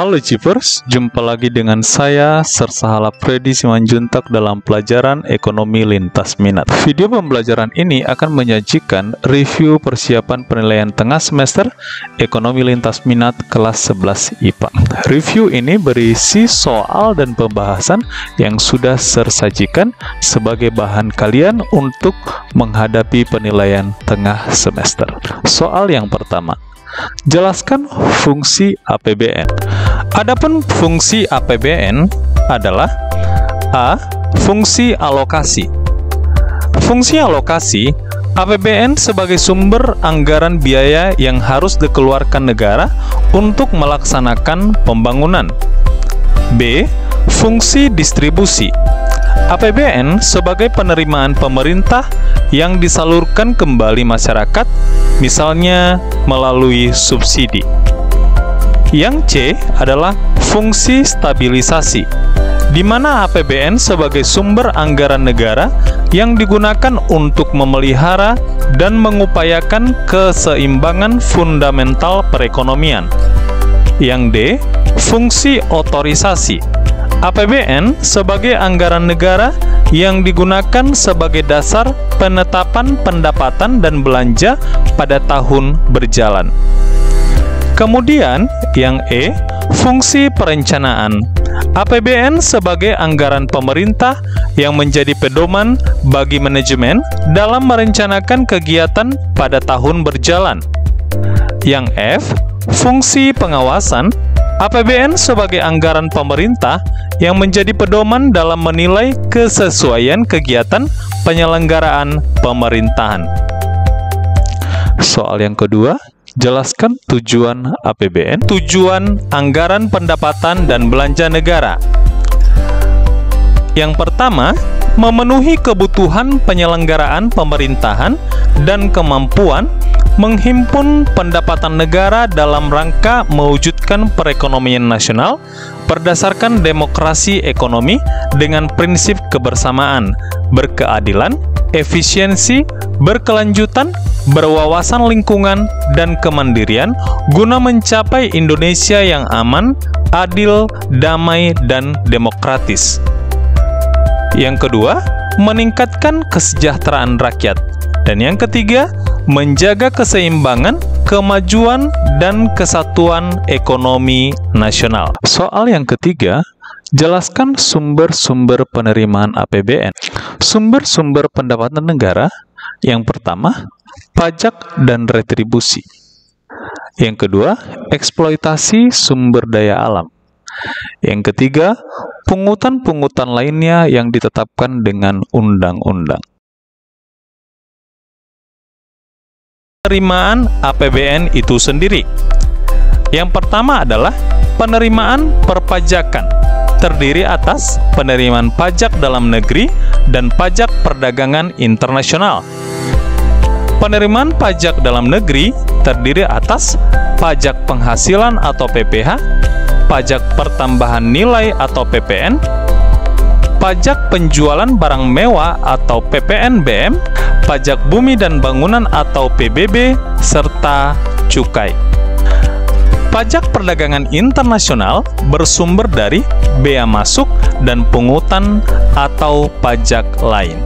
Halo Cipers, jumpa lagi dengan saya Sersahala Freddy Simanjuntak dalam pelajaran Ekonomi Lintas Minat. Video pembelajaran ini akan menyajikan review persiapan penilaian tengah semester Ekonomi Lintas Minat kelas 11 IPA. Review ini berisi soal dan pembahasan yang sudah tersajikan sebagai bahan kalian untuk menghadapi penilaian tengah semester. Soal yang pertama, jelaskan fungsi APBN. Adapun fungsi APBN adalah A. Fungsi alokasi. Fungsi alokasi, APBN sebagai sumber anggaran biaya yang harus dikeluarkan negara untuk melaksanakan pembangunan. B. Fungsi distribusi. APBN sebagai penerimaan pemerintah yang disalurkan kembali masyarakat, misalnya melalui subsidi. Yang C adalah fungsi stabilisasi, di mana APBN sebagai sumber anggaran negara yang digunakan untuk memelihara dan mengupayakan keseimbangan fundamental perekonomian. Yang D, fungsi otorisasi. APBN sebagai anggaran negara yang digunakan sebagai dasar penetapan pendapatan dan belanja pada tahun berjalan. Kemudian, yang E, fungsi perencanaan. APBN sebagai anggaran pemerintah yang menjadi pedoman bagi manajemen dalam merencanakan kegiatan pada tahun berjalan. Yang F, fungsi pengawasan. APBN sebagai anggaran pemerintah yang menjadi pedoman dalam menilai kesesuaian kegiatan penyelenggaraan pemerintahan. Soal yang kedua, jelaskan tujuan APBN. Tujuan anggaran pendapatan dan belanja negara. Yang pertama, memenuhi kebutuhan penyelenggaraan pemerintahan dan kemampuan menghimpun pendapatan negara dalam rangka mewujudkan perekonomian nasional berdasarkan demokrasi ekonomi dengan prinsip kebersamaan, berkeadilan, efisiensi, berkelanjutan, berwawasan lingkungan, dan kemandirian guna mencapai Indonesia yang aman, adil, damai, dan demokratis. Yang kedua, meningkatkan kesejahteraan rakyat. Dan yang ketiga, menjaga keseimbangan, kemajuan, dan kesatuan ekonomi nasional. Soal yang ketiga, jelaskan sumber-sumber penerimaan APBN. Sumber-sumber pendapatan negara, yang pertama, pajak dan retribusi. Yang kedua, eksploitasi sumber daya alam. Yang ketiga, pungutan-pungutan lainnya yang ditetapkan dengan undang-undang. Penerimaan APBN itu sendiri. Yang pertama adalah penerimaan perpajakan, terdiri atas penerimaan pajak dalam negeri dan pajak perdagangan internasional. Penerimaan pajak dalam negeri terdiri atas pajak penghasilan atau PPH, pajak pertambahan nilai atau PPN, pajak penjualan barang mewah atau PPNBM, pajak bumi dan bangunan atau PBB, serta cukai. Pajak perdagangan internasional bersumber dari bea masuk dan pungutan atau pajak lain.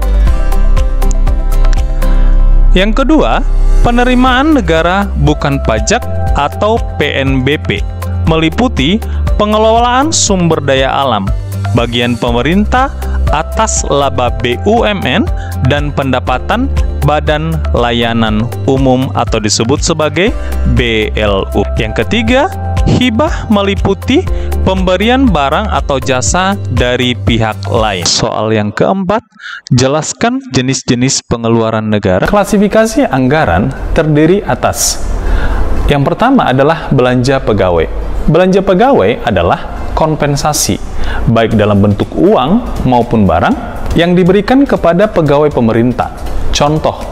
Yang kedua, penerimaan negara bukan pajak atau PNBP meliputi pengelolaan sumber daya alam, bagian pemerintah atas laba BUMN, dan pendapatan Badan Layanan Umum atau disebut sebagai BLU. Yang ketiga, hibah meliputi pemberian barang atau jasa dari pihak lain. Soal yang keempat, jelaskan jenis-jenis pengeluaran negara. Klasifikasi anggaran terdiri atas: yang pertama adalah belanja pegawai. Belanja pegawai adalah kompensasi, baik dalam bentuk uang maupun barang, yang diberikan kepada pegawai pemerintah. Contoh,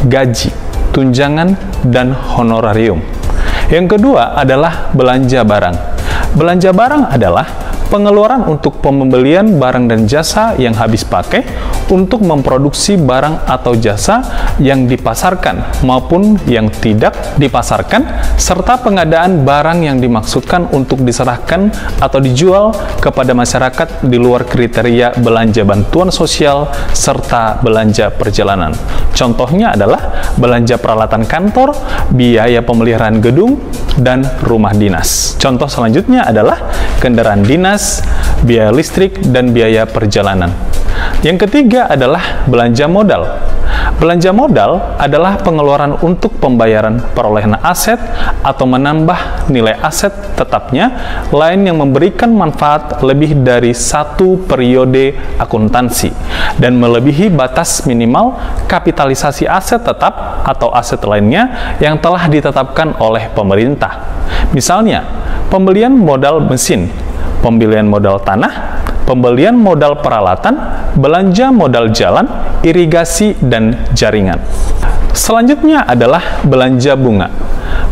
gaji, tunjangan, dan honorarium. Yang kedua adalah belanja barang. Belanja barang adalah pengeluaran untuk pembelian barang dan jasa yang habis pakai untuk memproduksi barang atau jasa yang dipasarkan maupun yang tidak dipasarkan, serta pengadaan barang yang dimaksudkan untuk diserahkan atau dijual kepada masyarakat di luar kriteria belanja bantuan sosial serta belanja perjalanan. Contohnya adalah belanja peralatan kantor, biaya pemeliharaan gedung, dan rumah dinas. Contoh selanjutnya adalah kendaraan dinas, biaya listrik, dan biaya perjalanan. Yang ketiga adalah belanja modal. Belanja modal adalah pengeluaran untuk pembayaran perolehan aset atau menambah nilai aset tetapnya lain yang memberikan manfaat lebih dari satu periode akuntansi dan melebihi batas minimal kapitalisasi aset tetap atau aset lainnya yang telah ditetapkan oleh pemerintah. Misalnya, pembelian modal mesin, pembelian modal tanah, pembelian modal peralatan, belanja modal jalan, irigasi, dan jaringan. Selanjutnya adalah belanja bunga.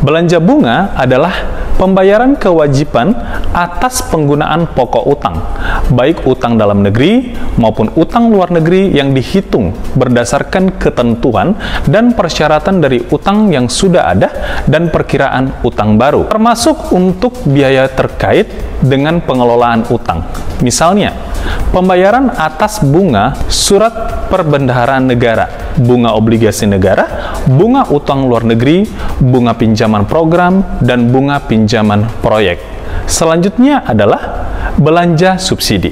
Belanja bunga adalah pembayaran kewajiban atas penggunaan pokok utang, baik utang dalam negeri maupun utang luar negeri yang dihitung berdasarkan ketentuan dan persyaratan dari utang yang sudah ada dan perkiraan utang baru, termasuk untuk biaya terkait dengan pengelolaan utang. Misalnya, pembayaran atas bunga surat perbendaharaan negara, bunga obligasi negara, bunga utang luar negeri, bunga pinjaman program, dan bunga pinjaman proyek. Selanjutnya adalah belanja subsidi.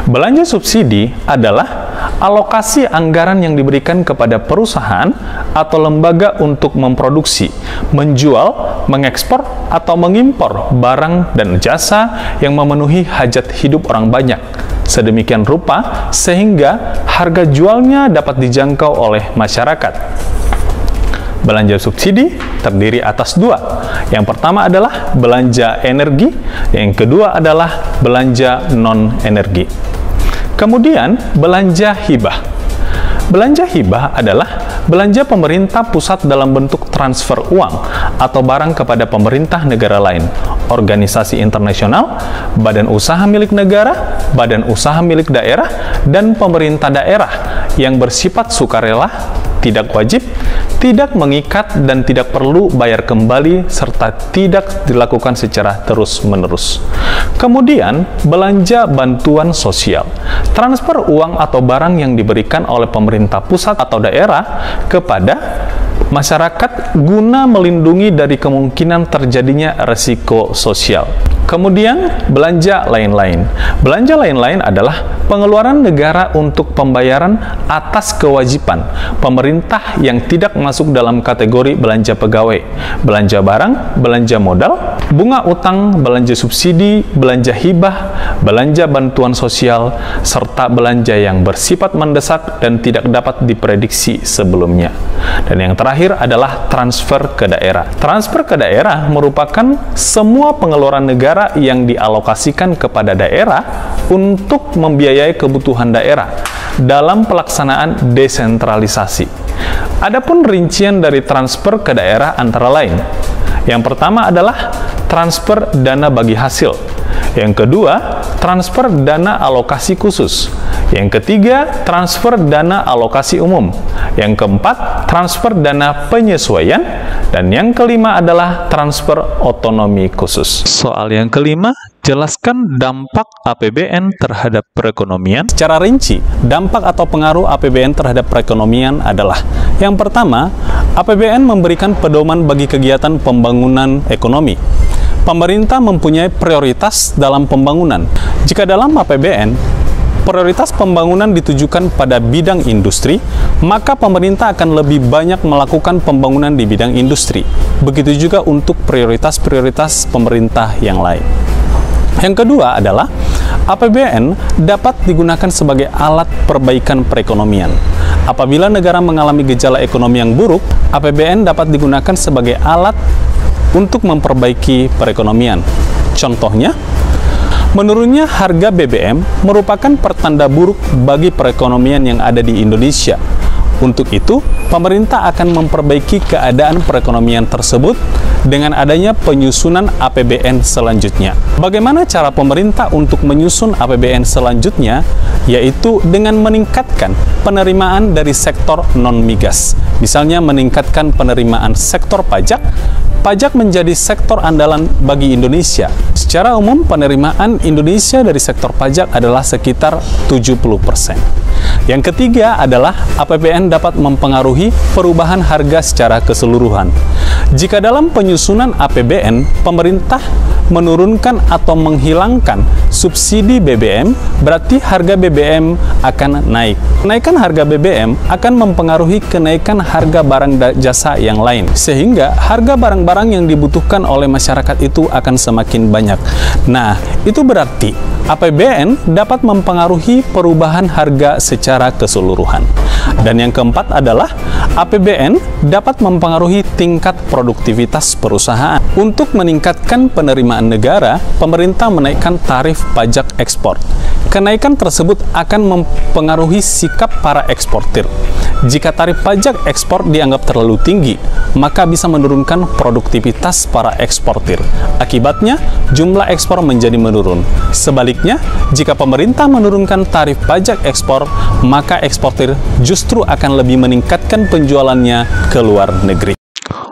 Belanja subsidi adalah alokasi anggaran yang diberikan kepada perusahaan atau lembaga untuk memproduksi, menjual, mengekspor, atau mengimpor barang dan jasa yang memenuhi hajat hidup orang banyak, sedemikian rupa sehingga harga jualnya dapat dijangkau oleh masyarakat. Belanja subsidi terdiri atas dua. Yang pertama adalah belanja energi, yang kedua adalah belanja non-energi. Kemudian, belanja hibah. Belanja hibah adalah belanja pemerintah pusat dalam bentuk transfer uang atau barang kepada pemerintah negara lain, organisasi internasional, badan usaha milik negara, badan usaha milik daerah, dan pemerintah daerah yang bersifat sukarela, tidak wajib, tidak mengikat, dan tidak perlu bayar kembali, serta tidak dilakukan secara terus-menerus. Kemudian, belanja bantuan sosial. Transfer uang atau barang yang diberikan oleh pemerintah pusat atau daerah kepada masyarakat guna melindungi dari kemungkinan terjadinya resiko sosial. Kemudian, belanja lain-lain. Belanja lain-lain adalah pengeluaran negara untuk pembayaran atas kewajiban pemerintah yang tidak masuk dalam kategori belanja pegawai, belanja barang, belanja modal, bunga utang, belanja subsidi, belanja hibah, belanja bantuan sosial, serta belanja yang bersifat mendesak dan tidak dapat diprediksi sebelumnya. Dan yang terakhir adalah transfer ke daerah. Transfer ke daerah merupakan semua pengeluaran negara yang dialokasikan kepada daerah untuk membiayai kebutuhan daerah dalam pelaksanaan desentralisasi. Adapun rincian dari transfer ke daerah antara lain. Yang pertama adalah transfer dana bagi hasil. Yang kedua, transfer dana alokasi khusus. Yang ketiga, transfer dana alokasi umum. Yang keempat, transfer dana penyesuaian. Dan yang kelima adalah transfer otonomi khusus. Soal yang kelima, jelaskan dampak APBN terhadap perekonomian. Secara rinci, dampak atau pengaruh APBN terhadap perekonomian adalah: yang pertama, APBN memberikan pedoman bagi kegiatan pembangunan ekonomi. Pemerintah mempunyai prioritas dalam pembangunan. Jika dalam APBN, prioritas pembangunan ditujukan pada bidang industri, maka pemerintah akan lebih banyak melakukan pembangunan di bidang industri. Begitu juga untuk prioritas-prioritas pemerintah yang lain. Yang kedua adalah APBN dapat digunakan sebagai alat perbaikan perekonomian. Apabila negara mengalami gejala ekonomi yang buruk, APBN dapat digunakan sebagai alat untuk memperbaiki perekonomian. Contohnya, menurunnya harga BBM merupakan pertanda buruk bagi perekonomian yang ada di Indonesia. Untuk itu, pemerintah akan memperbaiki keadaan perekonomian tersebut dengan adanya penyusunan APBN selanjutnya. Bagaimana cara pemerintah untuk menyusun APBN selanjutnya? Yaitu dengan meningkatkan penerimaan dari sektor non-migas. Misalnya meningkatkan penerimaan sektor pajak. Pajak menjadi sektor andalan bagi Indonesia. Secara umum, penerimaan Indonesia dari sektor pajak adalah sekitar 70%. Yang ketiga adalah APBN dapat mempengaruhi perubahan harga secara keseluruhan. Jika dalam penyusunan APBN, pemerintah menurunkan atau menghilangkan subsidi BBM, berarti harga BBM akan naik. Kenaikan harga BBM akan mempengaruhi kenaikan harga barang jasa yang lain, sehingga harga barang-barang yang dibutuhkan oleh masyarakat itu akan semakin banyak. Nah, itu berarti APBN dapat mempengaruhi perubahan harga secara keseluruhan. Dan yang keempat adalah APBN dapat mempengaruhi tingkat produktivitas perusahaan. Untuk meningkatkan penerimaan negara, pemerintah menaikkan tarif pajak ekspor. Kenaikan tersebut akan mempengaruhi sikap para eksportir. Jika tarif pajak ekspor dianggap terlalu tinggi, maka bisa menurunkan produktivitas para eksportir. Akibatnya, jumlah ekspor menjadi menurun. Sebaliknya, jika pemerintah menurunkan tarif pajak ekspor, maka eksportir justru akan lebih meningkatkan penjualannya ke luar negeri.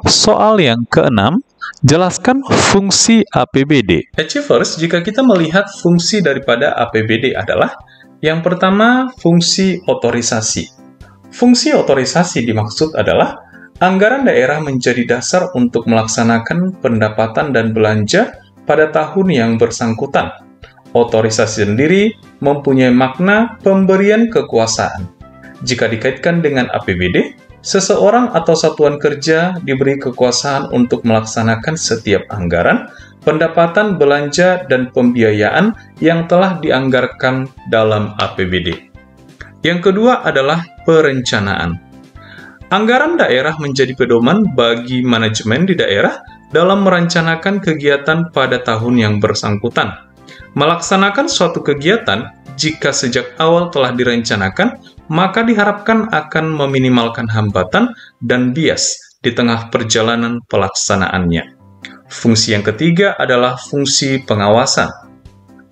Soal yang keenam, jelaskan fungsi APBD. Achievers, jika kita melihat fungsi daripada APBD adalah yang pertama, fungsi otorisasi. Fungsi otorisasi dimaksud adalah anggaran daerah menjadi dasar untuk melaksanakan pendapatan dan belanja pada tahun yang bersangkutan. Otorisasi sendiri mempunyai makna pemberian kekuasaan. Jika dikaitkan dengan APBD, seseorang atau satuan kerja diberi kekuasaan untuk melaksanakan setiap anggaran, pendapatan, belanja, dan pembiayaan yang telah dianggarkan dalam APBD. Yang kedua adalah perencanaan. Anggaran daerah menjadi pedoman bagi manajemen di daerah dalam merencanakan kegiatan pada tahun yang bersangkutan. Melaksanakan suatu kegiatan, jika sejak awal telah direncanakan, maka diharapkan akan meminimalkan hambatan dan bias di tengah perjalanan pelaksanaannya. Fungsi yang ketiga adalah fungsi pengawasan.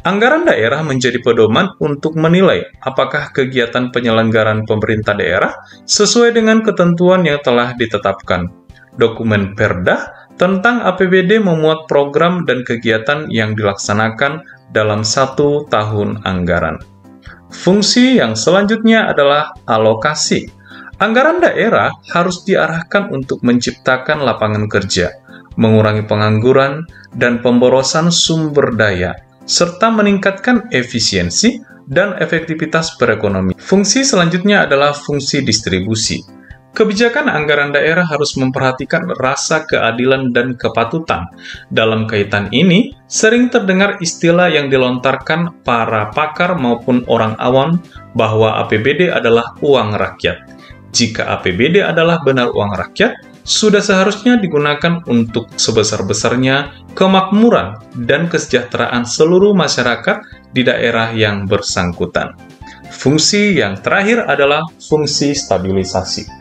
Anggaran daerah menjadi pedoman untuk menilai apakah kegiatan penyelenggaraan pemerintah daerah sesuai dengan ketentuan yang telah ditetapkan. Dokumen Perda tentang APBD memuat program dan kegiatan yang dilaksanakan dalam satu tahun anggaran. Fungsi yang selanjutnya adalah alokasi. Anggaran daerah harus diarahkan untuk menciptakan lapangan kerja, mengurangi pengangguran dan pemborosan sumber daya, serta meningkatkan efisiensi dan efektivitas perekonomian. Fungsi selanjutnya adalah fungsi distribusi. Kebijakan anggaran daerah harus memperhatikan rasa keadilan dan kepatutan. Dalam kaitan ini, sering terdengar istilah yang dilontarkan para pakar maupun orang awam bahwa APBD adalah uang rakyat. Jika APBD adalah benar uang rakyat, sudah seharusnya digunakan untuk sebesar-besarnya kemakmuran dan kesejahteraan seluruh masyarakat di daerah yang bersangkutan. Fungsi yang terakhir adalah fungsi stabilisasi.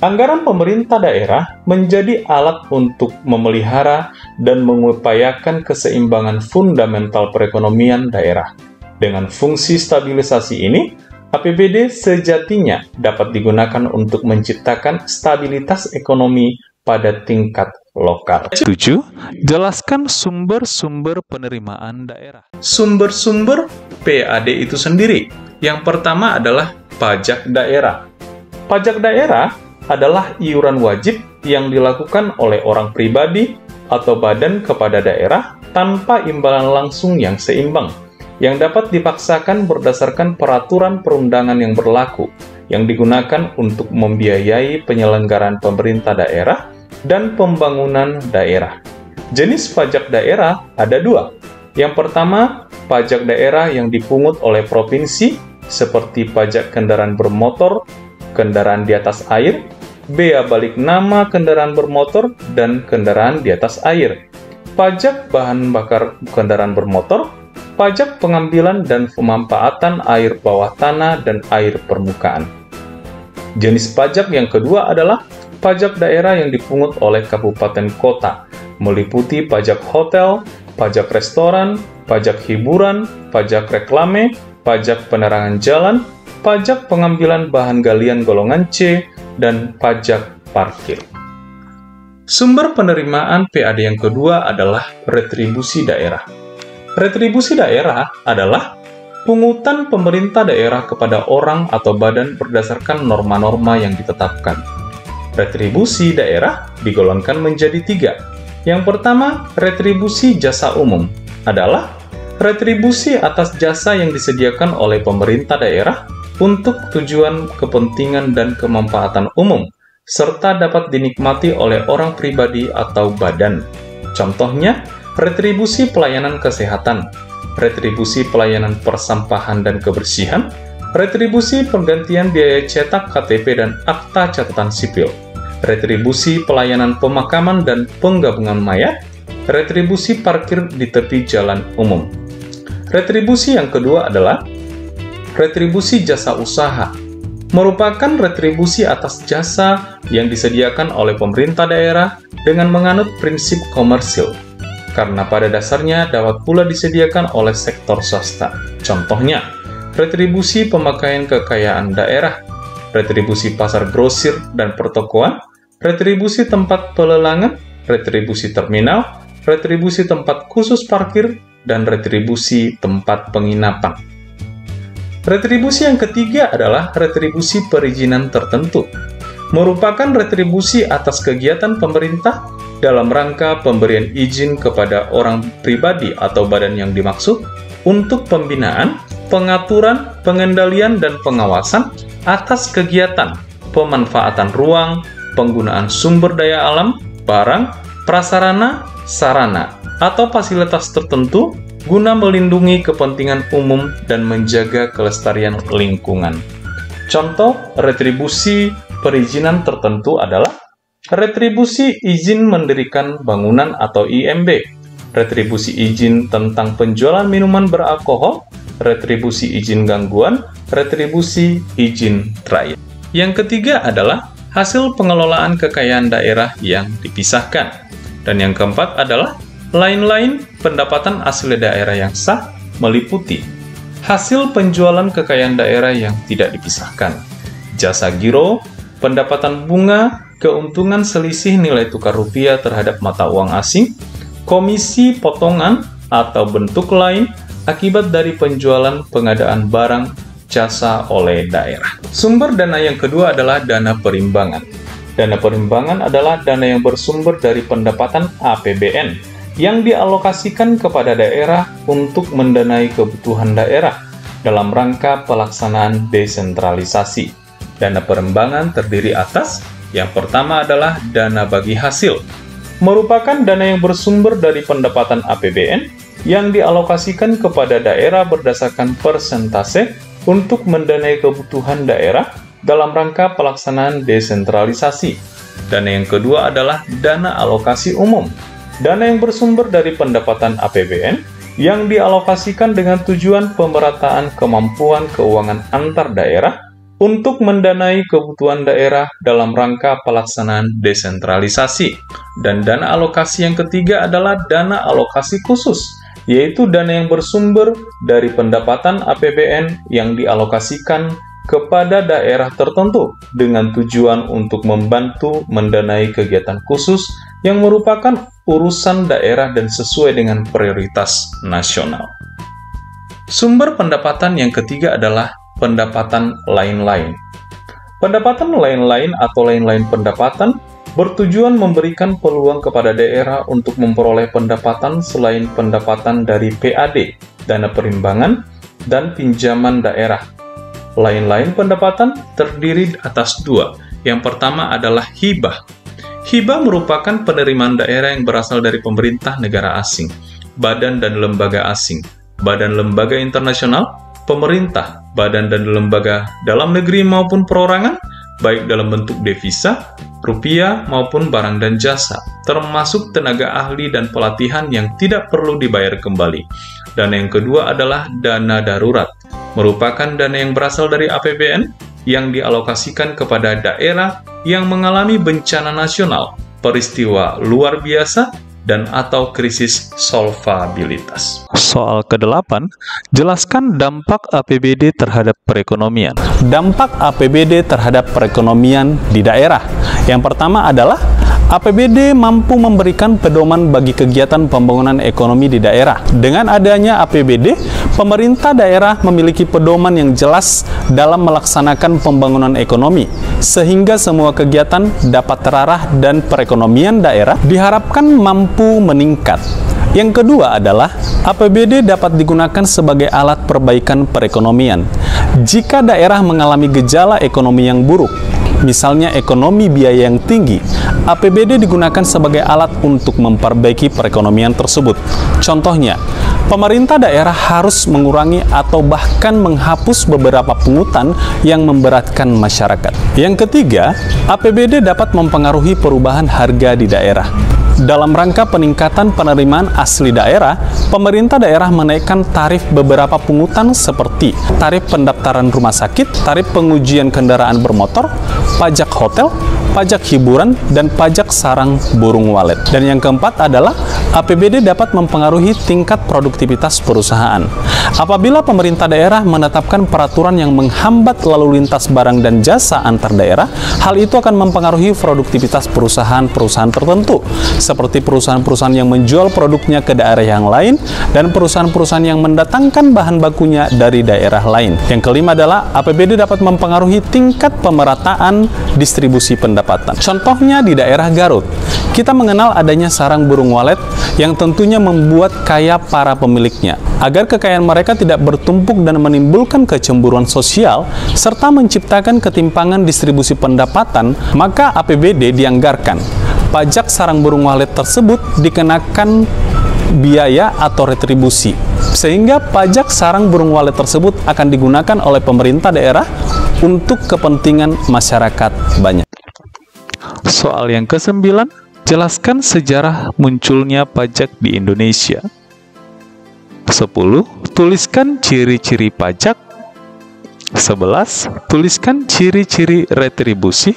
Anggaran pemerintah daerah menjadi alat untuk memelihara dan mengupayakan keseimbangan fundamental perekonomian daerah. Dengan fungsi stabilisasi ini, APBD sejatinya dapat digunakan untuk menciptakan stabilitas ekonomi pada tingkat lokal. 7. Jelaskan sumber-sumber penerimaan daerah. Sumber-sumber PAD itu sendiri. Yang pertama adalah pajak daerah. Pajak daerah adalah iuran wajib yang dilakukan oleh orang pribadi atau badan kepada daerah tanpa imbalan langsung yang seimbang, yang dapat dipaksakan berdasarkan peraturan perundangan yang berlaku, yang digunakan untuk membiayai penyelenggaraan pemerintah daerah dan pembangunan daerah. Jenis pajak daerah ada dua. Yang pertama, pajak daerah yang dipungut oleh provinsi, seperti pajak kendaraan bermotor, kendaraan di atas air, bea balik nama kendaraan bermotor, dan kendaraan di atas air. Pajak bahan bakar kendaraan bermotor, pajak pengambilan dan pemanfaatan air bawah tanah dan air permukaan. Jenis pajak yang kedua adalah pajak daerah yang dipungut oleh kabupaten kota, meliputi pajak hotel, pajak restoran, pajak hiburan, pajak reklame, pajak penerangan jalan, pajak pengambilan bahan galian golongan C, dan pajak parkir. Sumber penerimaan PAD yang kedua adalah retribusi daerah. Retribusi daerah adalah pungutan pemerintah daerah kepada orang atau badan berdasarkan norma-norma yang ditetapkan. Retribusi daerah digolongkan menjadi 3. Yang pertama, retribusi jasa umum adalah retribusi atas jasa yang disediakan oleh pemerintah daerah untuk tujuan kepentingan dan kemanfaatan umum, serta dapat dinikmati oleh orang pribadi atau badan. Contohnya, retribusi pelayanan kesehatan, retribusi pelayanan persampahan dan kebersihan, retribusi penggantian biaya cetak KTP dan akta catatan sipil, retribusi pelayanan pemakaman dan penggabungan mayat, retribusi parkir di tepi jalan umum. Retribusi yang kedua adalah retribusi jasa usaha, merupakan retribusi atas jasa yang disediakan oleh pemerintah daerah dengan menganut prinsip komersil, karena pada dasarnya dapat pula disediakan oleh sektor swasta. Contohnya, retribusi pemakaian kekayaan daerah, retribusi pasar grosir dan pertokoan, retribusi tempat pelelangan, retribusi terminal, retribusi tempat khusus parkir, dan retribusi tempat penginapan. Retribusi yang ketiga adalah retribusi perizinan tertentu, merupakan retribusi atas kegiatan pemerintah dalam rangka pemberian izin kepada orang pribadi atau badan yang dimaksud untuk pembinaan, pengaturan, pengendalian, dan pengawasan atas kegiatan pemanfaatan ruang, penggunaan sumber daya alam, barang, prasarana, sarana, atau fasilitas tertentu guna melindungi kepentingan umum dan menjaga kelestarian lingkungan. Contoh retribusi perizinan tertentu adalah retribusi izin mendirikan bangunan atau IMB, retribusi izin tentang penjualan minuman beralkohol, retribusi izin gangguan, retribusi izin trayek. Yang ketiga adalah hasil pengelolaan kekayaan daerah yang dipisahkan. Dan yang keempat adalah lain-lain pendapatan asli daerah yang sah, meliputi hasil penjualan kekayaan daerah yang tidak dipisahkan, jasa giro, pendapatan bunga, keuntungan selisih nilai tukar rupiah terhadap mata uang asing, komisi potongan atau bentuk lain akibat dari penjualan pengadaan barang jasa oleh daerah. Sumber dana yang kedua adalah dana perimbangan. Dana perimbangan adalah dana yang bersumber dari pendapatan APBN yang dialokasikan kepada daerah untuk mendanai kebutuhan daerah dalam rangka pelaksanaan desentralisasi. Dana perimbangan terdiri atas yang pertama adalah dana bagi hasil, merupakan dana yang bersumber dari pendapatan APBN yang dialokasikan kepada daerah berdasarkan persentase untuk mendanai kebutuhan daerah dalam rangka pelaksanaan desentralisasi. Dana yang kedua adalah dana alokasi umum, dana yang bersumber dari pendapatan APBN yang dialokasikan dengan tujuan pemerataan kemampuan keuangan antar daerah untuk mendanai kebutuhan daerah dalam rangka pelaksanaan desentralisasi. Dan dana alokasi yang ketiga adalah dana alokasi khusus, yaitu dana yang bersumber dari pendapatan APBN yang dialokasikan kepada daerah tertentu dengan tujuan untuk membantu mendanai kegiatan khusus yang merupakan urusan daerah dan sesuai dengan prioritas nasional. Sumber pendapatan yang ketiga adalah pendapatan lain-lain. Pendapatan lain-lain atau lain-lain pendapatan bertujuan memberikan peluang kepada daerah untuk memperoleh pendapatan selain pendapatan dari PAD, dana perimbangan, dan pinjaman daerah. Lain-lain pendapatan terdiri atas dua. Yang pertama adalah hibah. Hibah merupakan penerimaan daerah yang berasal dari pemerintah negara asing, badan dan lembaga asing, badan lembaga internasional, pemerintah, badan dan lembaga dalam negeri maupun perorangan, baik dalam bentuk devisa, rupiah maupun barang dan jasa, termasuk tenaga ahli dan pelatihan yang tidak perlu dibayar kembali. Dan yang kedua adalah dana darurat, merupakan dana yang berasal dari APBN yang dialokasikan kepada daerah yang mengalami bencana nasional, peristiwa luar biasa, dan atau krisis solvabilitas. Soal ke-8, jelaskan dampak APBD terhadap perekonomian. Dampak APBD terhadap perekonomian di daerah. Yang pertama adalah APBD mampu memberikan pedoman bagi kegiatan pembangunan ekonomi di daerah. Dengan adanya APBD, pemerintah daerah memiliki pedoman yang jelas dalam melaksanakan pembangunan ekonomi, sehingga semua kegiatan dapat terarah dan perekonomian daerah diharapkan mampu meningkat. Yang kedua adalah APBD dapat digunakan sebagai alat perbaikan perekonomian. Jika daerah mengalami gejala ekonomi yang buruk, misalnya ekonomi biaya yang tinggi, APBD digunakan sebagai alat untuk memperbaiki perekonomian tersebut. Contohnya, pemerintah daerah harus mengurangi atau bahkan menghapus beberapa pungutan yang memberatkan masyarakat. Yang ketiga, APBD dapat mempengaruhi perubahan harga di daerah. Dalam rangka peningkatan penerimaan asli daerah, pemerintah daerah menaikkan tarif beberapa pungutan seperti tarif pendaftaran rumah sakit, tarif pengujian kendaraan bermotor, pajak hotel, pajak hiburan, dan pajak sarang burung walet. Dan yang keempat adalah APBD dapat mempengaruhi tingkat produktivitas perusahaan. Apabila pemerintah daerah menetapkan peraturan yang menghambat lalu lintas barang dan jasa antar daerah, hal itu akan mempengaruhi produktivitas perusahaan-perusahaan tertentu, seperti perusahaan-perusahaan yang menjual produknya ke daerah yang lain dan perusahaan-perusahaan yang mendatangkan bahan bakunya dari daerah lain. Yang kelima adalah APBD dapat mempengaruhi tingkat pemerataan distribusi pendapatan. Contohnya di daerah Garut, kita mengenal adanya sarang burung walet yang tentunya membuat kaya para pemiliknya. Agar kekayaan mereka tidak bertumpuk dan menimbulkan kecemburuan sosial serta menciptakan ketimpangan distribusi pendapatan, maka APBD dianggarkan. Pajak sarang burung walet tersebut dikenakan biaya atau retribusi, sehingga pajak sarang burung walet tersebut akan digunakan oleh pemerintah daerah untuk kepentingan masyarakat banyak. Soal yang ke-9, jelaskan sejarah munculnya pajak di Indonesia. 10. Tuliskan ciri-ciri pajak. 11. Tuliskan ciri-ciri retribusi.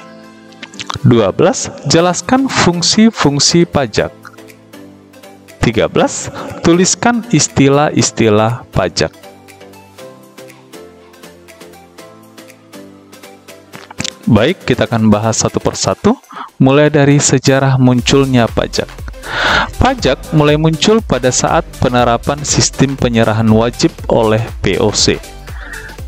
12. Jelaskan fungsi-fungsi pajak. 13. Tuliskan istilah-istilah pajak. Baik, kita akan bahas satu persatu, mulai dari sejarah munculnya pajak. Pajak mulai muncul pada saat penerapan sistem penyerahan wajib oleh VOC.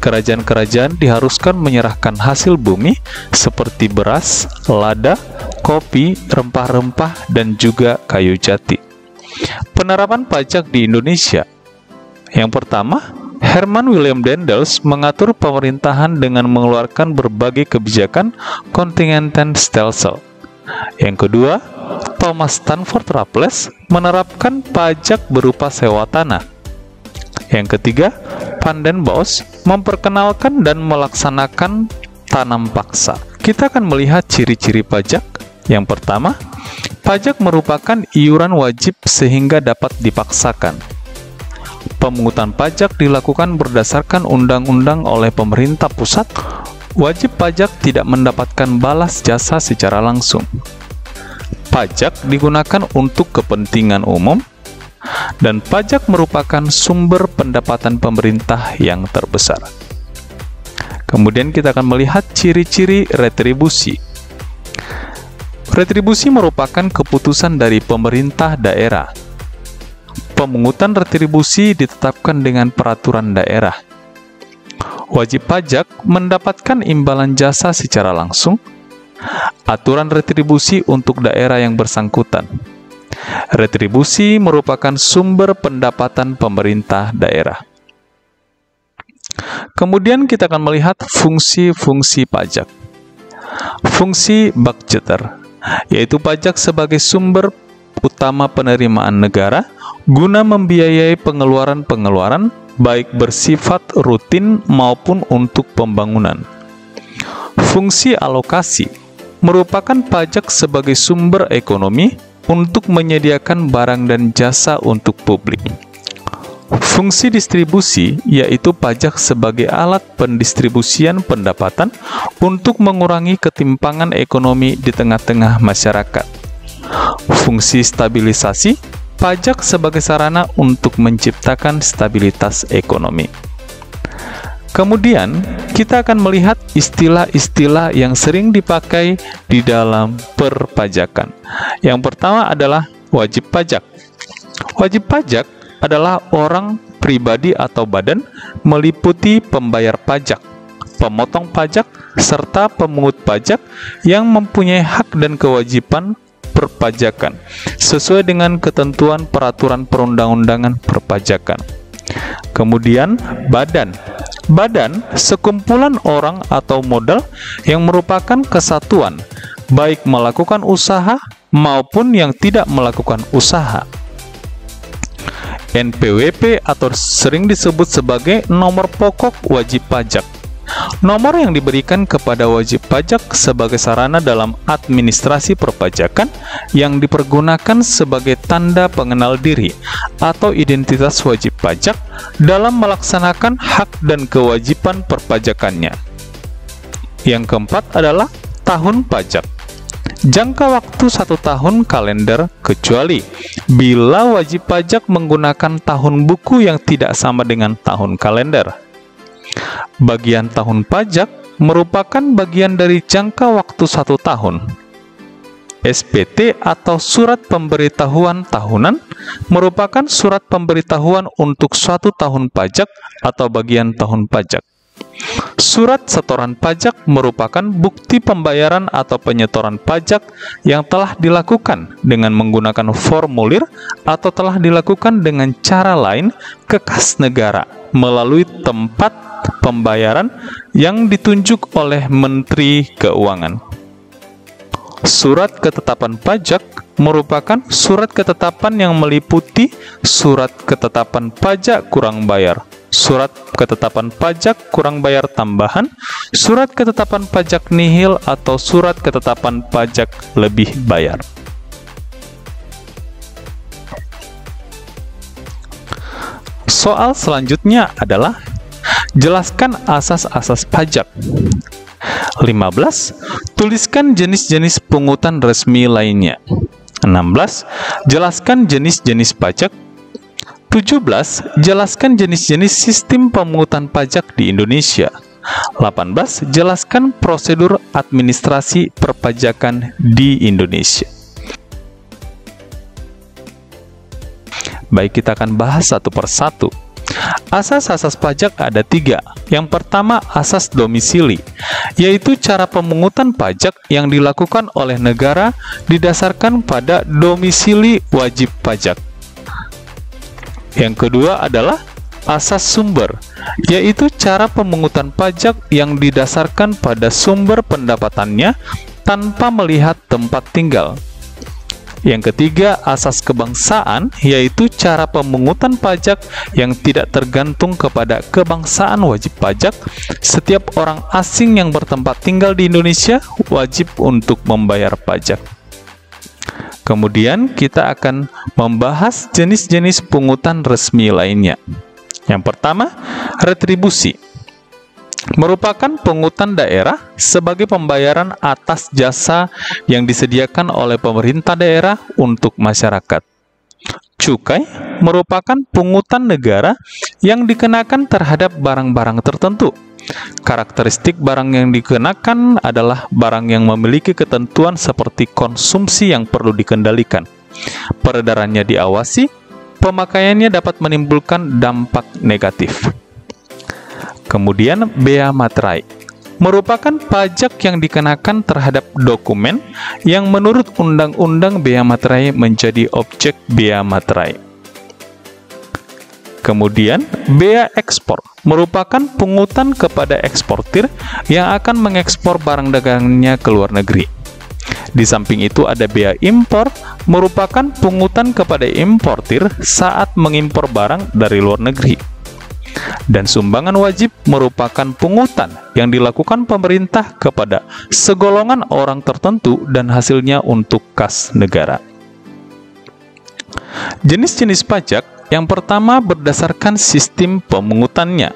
Kerajaan-kerajaan diharuskan menyerahkan hasil bumi seperti beras, lada, kopi, rempah-rempah, dan juga kayu jati. Penerapan pajak di Indonesia. Yang pertama, Herman William Daendels mengatur pemerintahan dengan mengeluarkan berbagai kebijakan Continental-stelsel. Yang kedua, Thomas Stanford Raffles menerapkan pajak berupa sewa tanah. Yang ketiga, Van den Bosch memperkenalkan dan melaksanakan tanam paksa. Kita akan melihat ciri-ciri pajak. Yang pertama, pajak merupakan iuran wajib sehingga dapat dipaksakan. Pemungutan pajak dilakukan berdasarkan undang-undang oleh pemerintah pusat. Wajib pajak tidak mendapatkan balas jasa secara langsung. Pajak digunakan untuk kepentingan umum, dan pajak merupakan sumber pendapatan pemerintah yang terbesar. Kemudian kita akan melihat ciri-ciri retribusi. Retribusi merupakan keputusan dari pemerintah daerah. Pemungutan retribusi ditetapkan dengan peraturan daerah. Wajib pajak mendapatkan imbalan jasa secara langsung. Aturan retribusi untuk daerah yang bersangkutan. Retribusi merupakan sumber pendapatan pemerintah daerah. Kemudian kita akan melihat fungsi-fungsi pajak. Fungsi budgeter, yaitu pajak sebagai sumber utama penerimaan negara guna membiayai pengeluaran-pengeluaran baik bersifat rutin maupun untuk pembangunan. Fungsi alokasi merupakan pajak sebagai sumber ekonomi untuk menyediakan barang dan jasa untuk publik. Fungsi distribusi yaitu pajak sebagai alat pendistribusian pendapatan untuk mengurangi ketimpangan ekonomi di tengah-tengah masyarakat. Fungsi stabilisasi, pajak sebagai sarana untuk menciptakan stabilitas ekonomi. Kemudian, kita akan melihat istilah-istilah yang sering dipakai di dalam perpajakan. Yang pertama adalah wajib pajak. Wajib pajak adalah orang pribadi atau badan meliputi pembayar pajak, pemotong pajak, serta pemungut pajak yang mempunyai hak dan kewajiban perpajakan sesuai dengan ketentuan peraturan perundang-undangan perpajakan. Kemudian, badan. Badan sekumpulan orang atau modal yang merupakan kesatuan, baik melakukan usaha maupun yang tidak melakukan usaha. NPWP atau sering disebut sebagai nomor pokok wajib pajak. Nomor yang diberikan kepada wajib pajak sebagai sarana dalam administrasi perpajakan yang dipergunakan sebagai tanda pengenal diri atau identitas wajib pajak dalam melaksanakan hak dan kewajiban perpajakannya. Yang keempat adalah tahun pajak. Jangka waktu 1 tahun kalender kecuali bila wajib pajak menggunakan tahun buku yang tidak sama dengan tahun kalender. Bagian tahun pajak merupakan bagian dari jangka waktu 1 tahun. SPT atau surat pemberitahuan tahunan merupakan surat pemberitahuan untuk suatu tahun pajak atau bagian tahun pajak. Surat setoran pajak merupakan bukti pembayaran atau penyetoran pajak yang telah dilakukan dengan menggunakan formulir atau telah dilakukan dengan cara lain ke kas negara melalui tempat pembayaran yang ditunjuk oleh Menteri Keuangan. Surat ketetapan pajak merupakan surat ketetapan yang meliputi surat ketetapan pajak kurang bayar, surat ketetapan pajak kurang bayar tambahan, surat ketetapan pajak nihil atau surat ketetapan pajak lebih bayar. Soal selanjutnya adalah jelaskan asas-asas pajak. 15. Tuliskan jenis-jenis pungutan resmi lainnya. 16. Jelaskan jenis-jenis pajak. 17. Jelaskan jenis-jenis sistem pemungutan pajak di Indonesia. 18. Jelaskan prosedur administrasi perpajakan di Indonesia. Baik, kita akan bahas satu persatu. Asas-asas pajak ada 3. Yang pertama, asas domisili, yaitu cara pemungutan pajak yang dilakukan oleh negara didasarkan pada domisili wajib pajak. Yang kedua adalah asas sumber, yaitu cara pemungutan pajak yang didasarkan pada sumber pendapatannya tanpa melihat tempat tinggal. Yang ketiga, asas kebangsaan, yaitu cara pemungutan pajak yang tidak tergantung kepada kebangsaan wajib pajak. Setiap orang asing yang bertempat tinggal di Indonesia wajib untuk membayar pajak. Kemudian kita akan membahas jenis-jenis pungutan resmi lainnya. Yang pertama, retribusi. Merupakan pungutan daerah sebagai pembayaran atas jasa yang disediakan oleh pemerintah daerah untuk masyarakat. Cukai merupakan pungutan negara yang dikenakan terhadap barang-barang tertentu. Karakteristik barang yang dikenakan adalah barang yang memiliki ketentuan seperti konsumsi yang perlu dikendalikan, peredarannya diawasi, pemakaiannya dapat menimbulkan dampak negatif. Kemudian, bea materai merupakan pajak yang dikenakan terhadap dokumen yang menurut Undang-Undang Bea Materai menjadi objek bea materai. Kemudian, bea ekspor merupakan pungutan kepada eksportir yang akan mengekspor barang dagangannya ke luar negeri. Di samping itu ada bea impor, merupakan pungutan kepada importir saat mengimpor barang dari luar negeri. Dan sumbangan wajib merupakan pungutan yang dilakukan pemerintah kepada segolongan orang tertentu dan hasilnya untuk kas negara. Jenis-jenis pajak Yang pertama, berdasarkan sistem pemungutannya.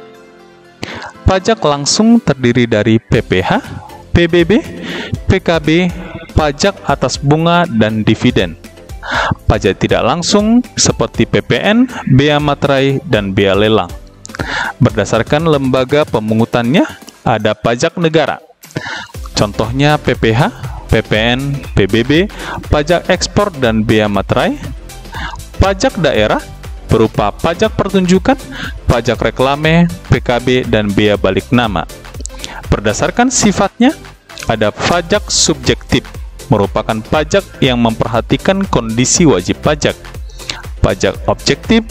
Pajak langsung terdiri dari PPh, PBB, PKB, pajak atas bunga dan dividen. Pajak tidak langsung seperti PPN, bea materai, dan bea lelang. Berdasarkan lembaga pemungutannya, ada pajak negara. Contohnya PPh, PPN, PBB, pajak ekspor dan bea materai. Pajak daerah berupa pajak pertunjukan, pajak reklame, PKB, dan bea balik nama. Berdasarkan sifatnya, ada pajak subjektif, merupakan pajak yang memperhatikan kondisi wajib pajak. Pajak objektif,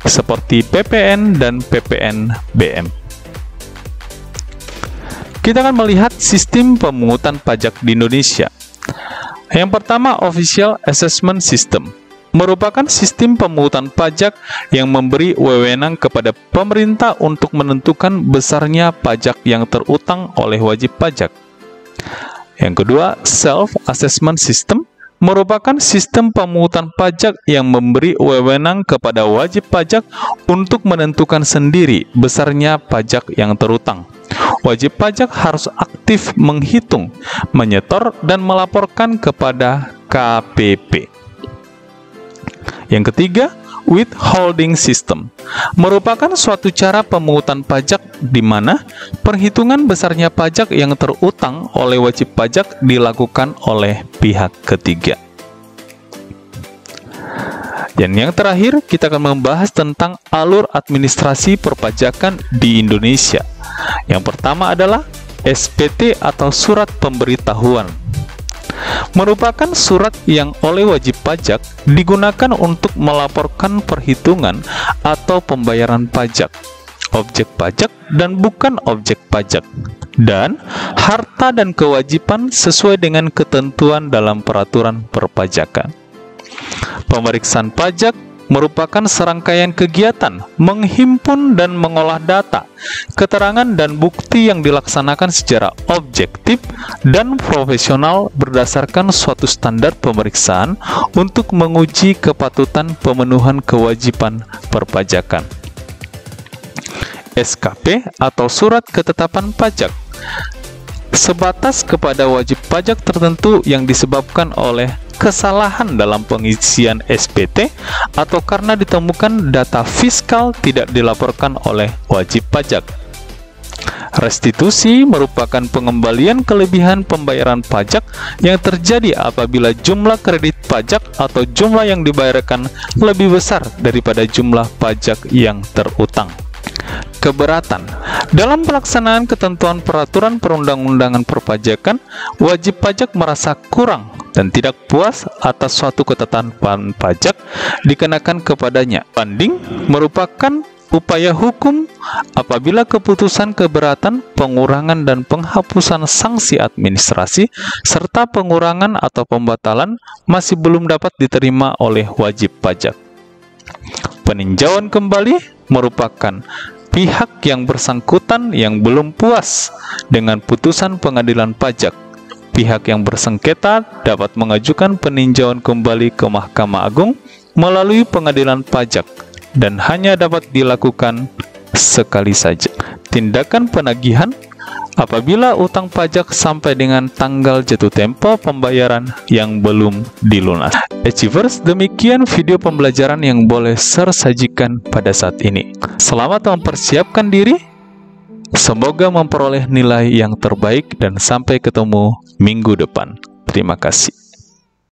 seperti PPN dan PPNBM. Kita akan melihat sistem pemungutan pajak di Indonesia. Yang pertama, Official Assessment System, merupakan sistem pemungutan pajak yang memberi wewenang kepada pemerintah untuk menentukan besarnya pajak yang terutang oleh wajib pajak. Yang kedua, Self-Assessment System, merupakan sistem pemungutan pajak yang memberi wewenang kepada wajib pajak untuk menentukan sendiri besarnya pajak yang terutang. Wajib pajak harus aktif menghitung, menyetor, dan melaporkan kepada KPP. Yang ketiga, Withholding System, merupakan suatu cara pemungutan pajak di mana perhitungan besarnya pajak yang terutang oleh wajib pajak dilakukan oleh pihak ketiga. Dan yang terakhir, kita akan membahas tentang alur administrasi perpajakan di Indonesia. Yang pertama adalah SPT atau Surat Pemberitahuan. Merupakan surat yang oleh wajib pajak digunakan untuk melaporkan perhitungan atau pembayaran pajak, objek pajak dan bukan objek pajak, dan harta dan kewajiban sesuai dengan ketentuan dalam peraturan perpajakan. Pemeriksaan pajak merupakan serangkaian kegiatan menghimpun dan mengolah data, keterangan dan bukti yang dilaksanakan secara objektif dan profesional berdasarkan suatu standar pemeriksaan untuk menguji kepatutan pemenuhan kewajiban perpajakan. SKP atau Surat Ketetapan Pajak, sebatas kepada wajib pajak tertentu yang disebabkan oleh kesalahan dalam pengisian SPT atau karena ditemukan data fiskal tidak dilaporkan oleh wajib pajak. Restitusi merupakan pengembalian kelebihan pembayaran pajak yang terjadi apabila jumlah kredit pajak atau jumlah yang dibayarkan lebih besar daripada jumlah pajak yang terutang. Keberatan dalam pelaksanaan ketentuan peraturan perundang-undangan perpajakan, wajib pajak merasa kurang dan tidak puas atas suatu ketetapan pajak dikenakan kepadanya. Banding merupakan upaya hukum apabila keputusan keberatan, pengurangan dan penghapusan sanksi administrasi serta pengurangan atau pembatalan masih belum dapat diterima oleh wajib pajak. Peninjauan kembali merupakan pihak yang bersangkutan yang belum puas dengan putusan pengadilan pajak. Pihak yang bersengketa dapat mengajukan peninjauan kembali ke Mahkamah Agung melalui pengadilan pajak dan hanya dapat dilakukan sekali saja. Tindakan penagihan apabila utang pajak sampai dengan tanggal jatuh tempo pembayaran yang belum dilunasi. Achievers, demikian video pembelajaran yang boleh Sir sajikan pada saat ini. Selamat mempersiapkan diri, semoga memperoleh nilai yang terbaik dan sampai ketemu minggu depan. Terima kasih.